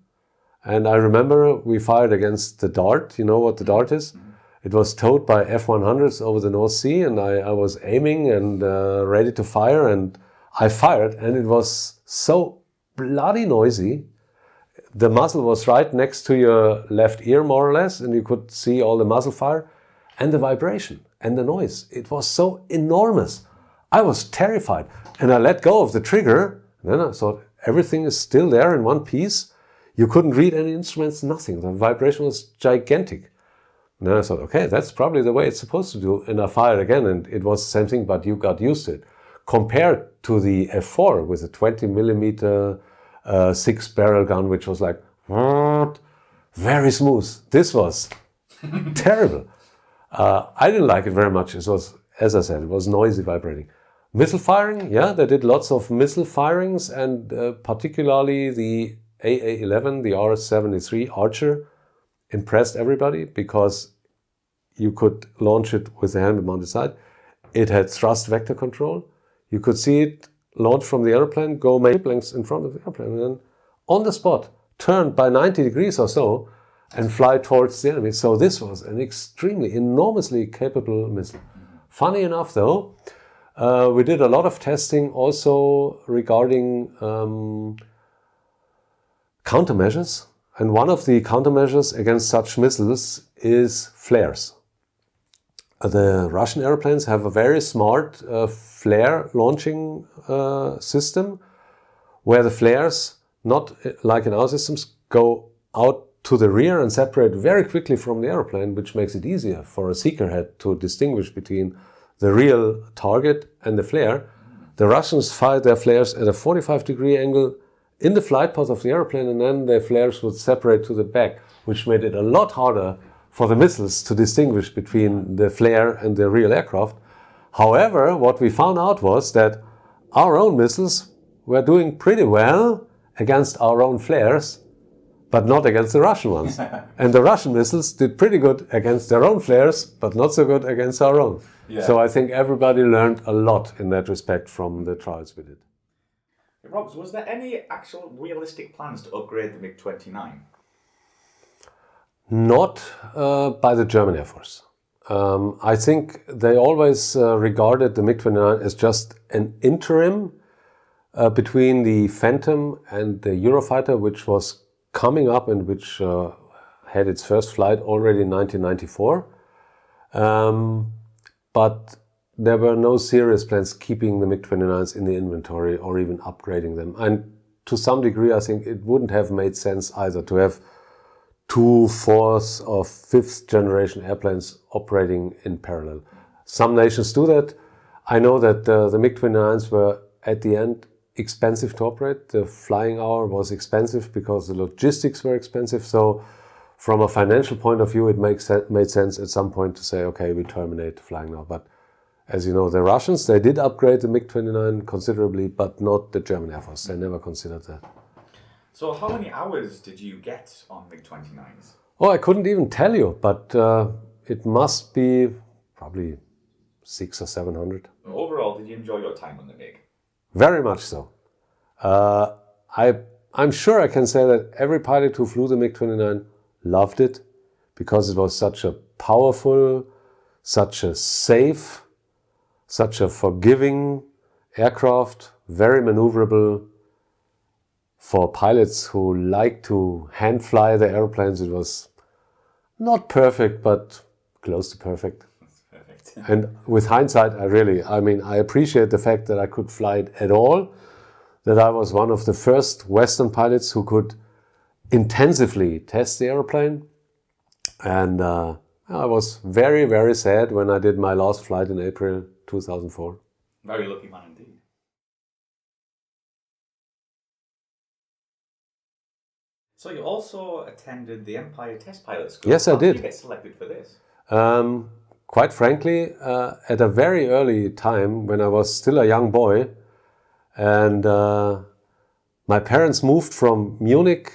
And I remember we fired against the Dart. You know what the Dart is? It was towed by F-100s over the North Sea, and I was aiming and ready to fire, and I fired, and it was so bloody noisy. The muzzle was right next to your left ear, more or less, and you could see all the muzzle fire and the vibration and the noise. It was so enormous. I was terrified, and I let go of the trigger. And then I thought, everything is still there in one piece. You couldn't read any instruments, nothing. The vibration was gigantic. And then I thought, okay, that's probably the way it's supposed to do. And I fired again, and it was the same thing, but you got used to it. Compared to the F4 with a 20 millimeter 6-barrel gun, which was like, very smooth. This was terrible. I didn't like it very much. It was, as I said, it was noisy, vibrating. Missile firing, yeah, they did lots of missile firings, and particularly the AA-11, the RS-73 Archer, impressed everybody because you could launch it with the helmet mounted sight. It had thrust vector control. You could see it launch from the airplane, go maybe lengths in front of the airplane, and then on the spot, turn by 90 degrees or so, and fly towards the enemy. So this was an extremely, enormously capable missile. Funny enough though, we did a lot of testing also regarding countermeasures. And one of the countermeasures against such missiles is flares. The Russian airplanes have a very smart flare launching system, where the flares, not like in our systems, go out to the rear and separate very quickly from the airplane, which makes it easier for a seeker head to distinguish between the real target and the flare. The Russians fired their flares at a 45-degree angle in the flight path of the airplane, and then their flares would separate to the back, which made it a lot harder for the missiles to distinguish between the flare and the real aircraft. However, what we found out was that our own missiles were doing pretty well against our own flares, but not against the Russian ones. And the Russian missiles did pretty good against their own flares, but not so good against our own. Yeah. So I think everybody learned a lot in that respect from the trials we did. Rob, was there any actual realistic plans to upgrade the MiG-29? Not by the German Air Force. I think they always regarded the MiG-29 as just an interim between the Phantom and the Eurofighter, which was coming up and which had its first flight already in 1994. But there were no serious plans keeping the MiG-29s in the inventory or even upgrading them. And to some degree, I think it wouldn't have made sense either to have 2, 4th or 5th generation airplanes operating in parallel. Some nations do that. I know that the MiG-29s were at the end expensive to operate. The flying hour was expensive because the logistics were expensive. So from a financial point of view, it made sense at some point to say, okay, we terminate flying now. But as you know, the Russians, they did upgrade the MiG-29 considerably, but not the German Air Force. They never considered that. So how many hours did you get on MiG-29s? Oh, I couldn't even tell you, but it must be probably 600 or 700. Overall, did you enjoy your time on the MiG? Very much so. I'm sure I can say that every pilot who flew the MiG-29 loved it because it was such a powerful, such a safe, such a forgiving aircraft, very maneuverable. For pilots who like to hand fly the airplanes, it was not perfect, but close to perfect. That's perfect. And with hindsight, I appreciate the fact that I could fly it at all, that I was one of the first Western pilots who could intensively test the airplane. And I was very, very sad when I did my last flight in April 2004. Very lucky man indeed. So you also attended the Empire Test Pilot School. Yes, I How did. did you get selected for this? Quite frankly, at a very early time, when I was still a young boy, and my parents moved from Munich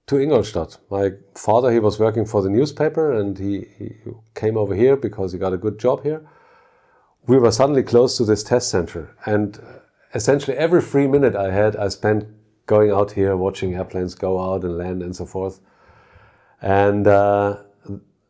to Ingolstadt. My father, he was working for the newspaper, and he came over here because he got a good job here. We were suddenly close to this test center, and essentially every free minute I had, I spent going out here, watching airplanes go out and land and so forth. And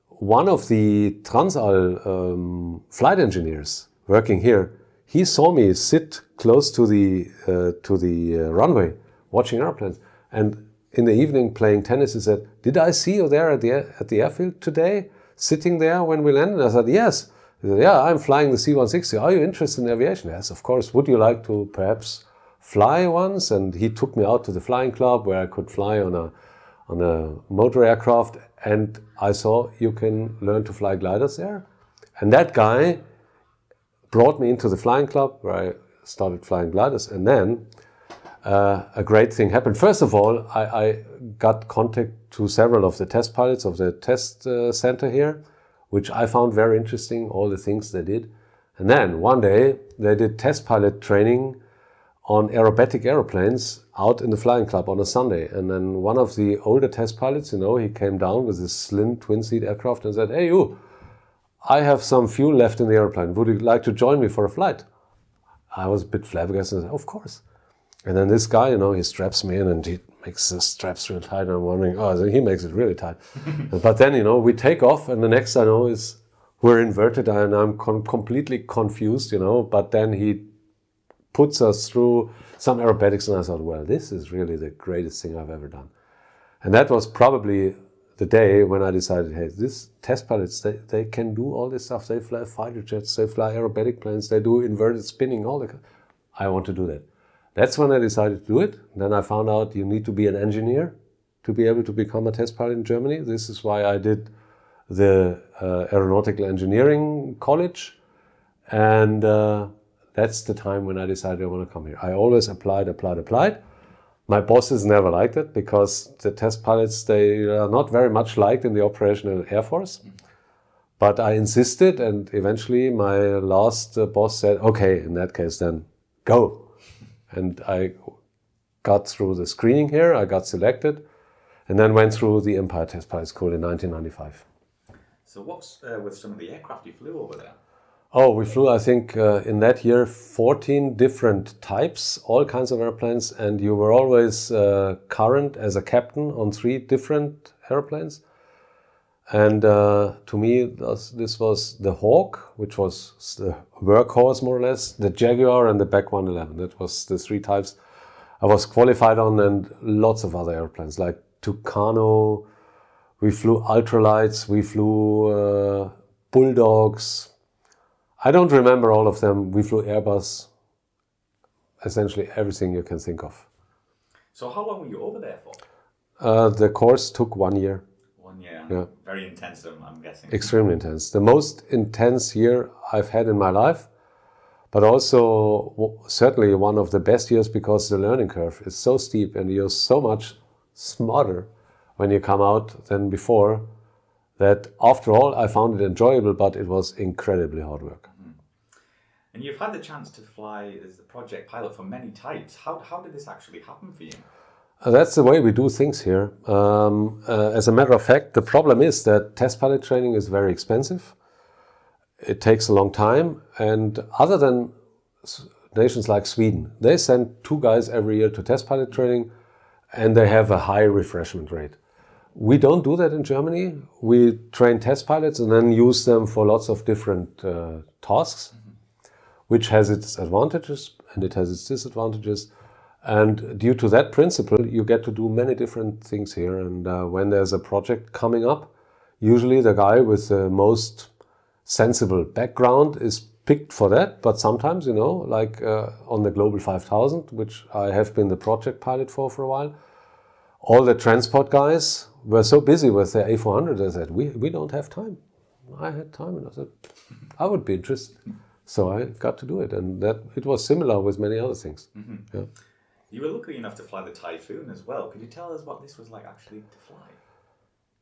one of the Transall flight engineers working here, he saw me sit close to the runway, watching airplanes, and in the evening playing tennis. He said, "Did I see you there at the airfield today, sitting there when we landed?" I said, "Yes." He said, "Yeah, I'm flying the C-160. Are you interested in aviation?" Yes, of course. Would you like to perhaps fly once? And he took me out to the flying club where I could fly on a motor aircraft, and I saw you can learn to fly gliders there. And that guy brought me into the flying club where I started flying gliders, and then a great thing happened. First of all, I got contact to several of the test pilots of the test center here, which I found very interesting, all the things they did. And then one day they did test pilot training on aerobatic aeroplanes out in the flying club on a Sunday. And then one of the older test pilots, he came down with this slim twin-seat aircraft and said, "Hey, you, I have some fuel left in the airplane. Would you like to join me for a flight?" I was a bit flabbergasted and said, "Of course." And then this guy, he straps me in and he makes the straps real tight. And I'm wondering, oh, he makes it really tight. But then, we take off, and the next I know is we're inverted, and I'm completely confused, But then he puts us through some aerobatics, and I thought, well, this is really the greatest thing I've ever done. And that was probably the day when I decided, hey, these test pilots, they can do all this stuff. They fly fighter jets, they fly aerobatic planes, they do inverted spinning, I want to do that. That's when I decided to do it. Then I found out you need to be an engineer to be able to become a test pilot in Germany. This is why I did the Aeronautical Engineering College. And that's the time when I decided I want to come here. I always applied. My bosses never liked it because the test pilots, they are not very much liked in the operational Air Force. But I insisted, and eventually my last boss said, okay, in that case then, go. And I got through the screening here, I got selected, and then went through the Empire Test Pilot School in 1995. So what's with some of the aircraft you flew over there? Oh, we flew, I think, in that year, 14 different types, all kinds of airplanes, and you were always current as a captain on 3 different airplanes. And to me, this was the Hawk, which was the workhorse, more or less, the Jaguar, and the Beck 111. That was the 3 types I was qualified on, and lots of other airplanes, like Tucano. We flew ultralights, we flew Bulldogs. I don't remember all of them. We flew Airbus, essentially everything you can think of. So how long were you over there for? The course took 1 year. 1 year. Yeah. Very intense, I'm guessing. Extremely intense. The most intense year I've had in my life, but also certainly one of the best years because the learning curve is so steep and you're so much smarter when you come out than before, that after all I found it enjoyable, but it was incredibly hard work. Mm-hmm. And you've had the chance to fly as a project pilot for many types. How did this actually happen for you? That's the way we do things here. As a matter of fact, the problem is that test pilot training is very expensive. It takes a long time, and other than nations like Sweden, they send 2 guys every year to test pilot training, and they have a high refreshment rate. We don't do that in Germany. We train test pilots and then use them for lots of different tasks, which has its advantages and it has its disadvantages. And due to that principle, you get to do many different things here. And when there's a project coming up, usually the guy with the most sensible background is picked for that. But sometimes, like on the Global 5000, which I have been the project pilot for a while, all the transport guys were so busy with their A400 they said, we don't have time. I had time and I said, I would be interested. So I got to do it, and that it was similar with many other things. Yeah. You were lucky enough to fly the Typhoon as well. Could you tell us what this was like actually to fly?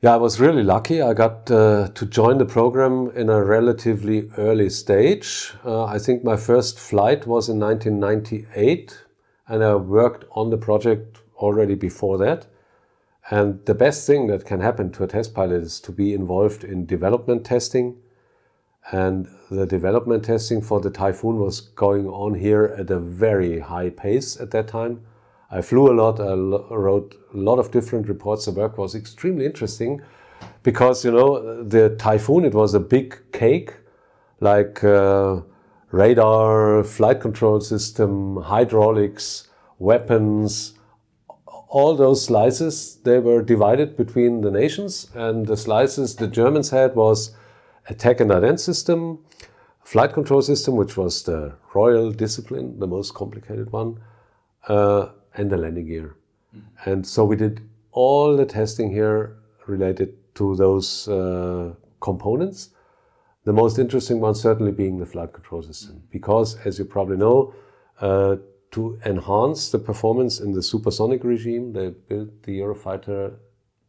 Yeah, I was really lucky. I got to join the program in a relatively early stage. I think my first flight was in 1998, and I worked on the project already before that. And the best thing that can happen to a test pilot is to be involved in development testing. And the development testing for the Typhoon was going on here at a very high pace at that time. I flew a lot, I wrote a lot of different reports. The work was extremely interesting because, you know, the Typhoon, it was a big cake, like radar, flight control system, hydraulics, weapons, all those slices, they were divided between the nations, and the slices the Germans had was attack and ident system, flight control system, which was the royal discipline, the most complicated one, and the landing gear. And so we did all the testing here related to those components. The most interesting one certainly being the flight control system, because as you probably know, to enhance the performance in the supersonic regime, they built the Eurofighter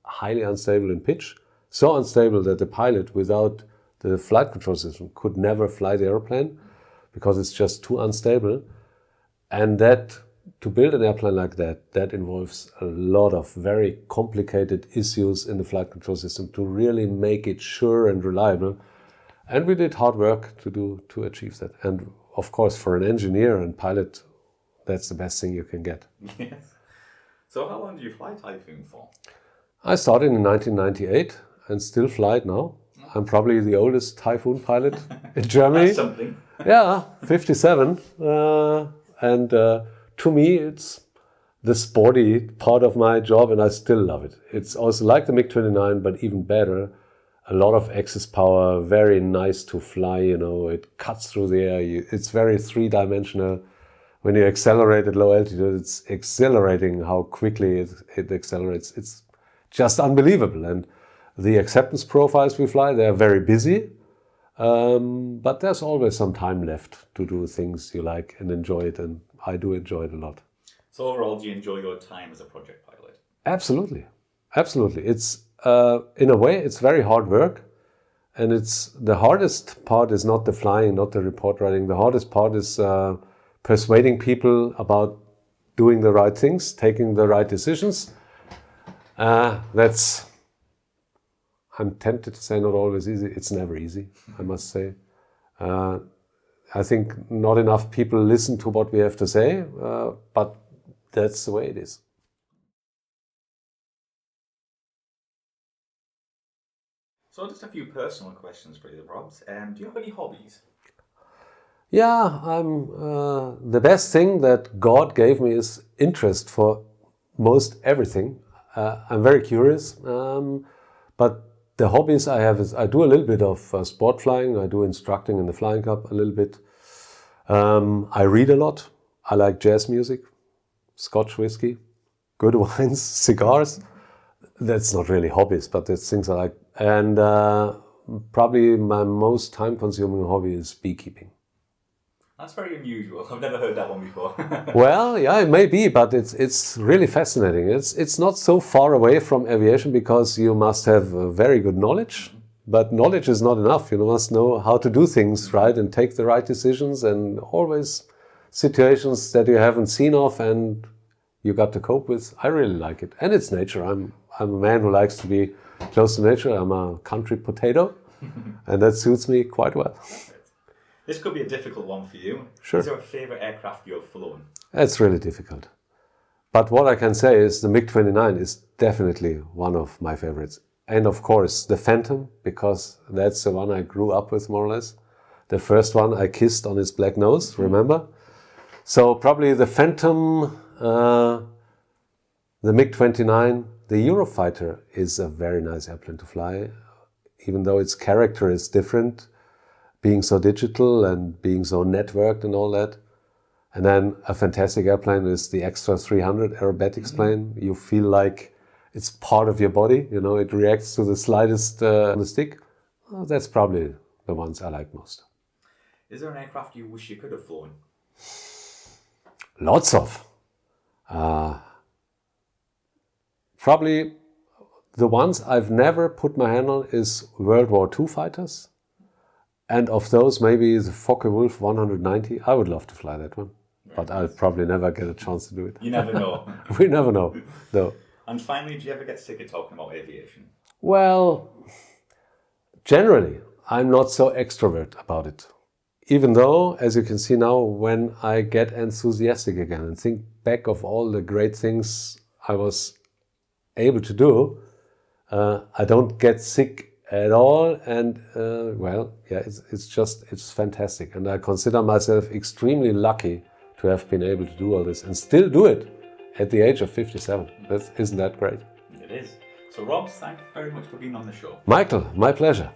highly unstable in pitch, so unstable that the pilot without the flight control system could never fly the airplane because it's just too unstable. And that, to build an airplane like that, that involves a lot of very complicated issues in the flight control system to really make it sure and reliable. And we did hard work to achieve that. And of course, for an engineer and pilot, that's the best thing you can get. Yes. So how long did you fly Typhoon for? I started in 1998 and still fly it now. I'm probably the oldest Typhoon pilot in Germany. That's something. Yeah, 57. And to me, it's the sporty part of my job, and I still love it. It's also like the MiG-29, but even better. A lot of excess power, very nice to fly, you know, it cuts through the air. It's very three-dimensional. When you accelerate at low altitude, it's exhilarating how quickly it accelerates. It's just unbelievable. And the acceptance profiles we fly, they're very busy, but there's always some time left to do things you like and enjoy it, and I do enjoy it a lot. So overall, do you enjoy your time as a project pilot? Absolutely. Absolutely. It's, in a way, it's very hard work, and it's the hardest part is not the flying, not the report writing. The hardest part is persuading people about doing the right things, taking the right decisions. That's, I'm tempted to say, not always easy. It's never easy, I must say. I think not enough people listen to what we have to say, but that's the way it is. So just a few personal questions for you, Robs. Do you have any hobbies? Yeah, the best thing that God gave me is interest for most everything. I'm very curious, but the hobbies I have is I do a little bit of sport flying. I do instructing in the Flying Cup a little bit. I read a lot. I like jazz music, Scotch whiskey, good wines, cigars. That's not really hobbies, but that's things I like. And probably my most time-consuming hobby is beekeeping. That's very unusual. I've never heard that one before. Well, yeah, it may be, but it's really fascinating. It's not so far away from aviation because you must have very good knowledge, but knowledge is not enough. You must know how to do things right and take the right decisions, and always situations that you haven't seen of and you got to cope with. I really like it, and it's nature. I'm a man who likes to be close to nature. I'm a country potato, and that suits me quite well. This could be a difficult one for you. Sure. Is there a favourite aircraft you have flown? It's really difficult. But what I can say is the MiG-29 is definitely one of my favorites. And of course, the Phantom, because that's the one I grew up with more or less. The first one I kissed on its black nose, remember? So probably the Phantom, the MiG-29, the Eurofighter is a very nice airplane to fly, even though its character is different, being so digital and being so networked and all that. And then a fantastic airplane is the Extra 300 aerobatics plane. You feel like it's part of your body, you know, it reacts to the slightest on the stick. That's probably the ones I like most. Is there an aircraft you wish you could have flown? Lots of. Probably the ones I've never put my hand on is World War II fighters. And of those, maybe the Focke-Wulf 190. I would love to fly that one. But I'll probably never get a chance to do it. You never know. We never know. No. And finally, do you ever get sick of talking about aviation? Well, generally, I'm not so extrovert about it. Even though, as you can see now, when I get enthusiastic again and think back of all the great things I was able to do, I don't get sick at all. And well, yeah, it's fantastic. And I consider myself extremely lucky to have been able to do all this and still do it at the age of 57. Isn't that great? It is. So Rob, thank you very much for being on the show. Michael, my pleasure.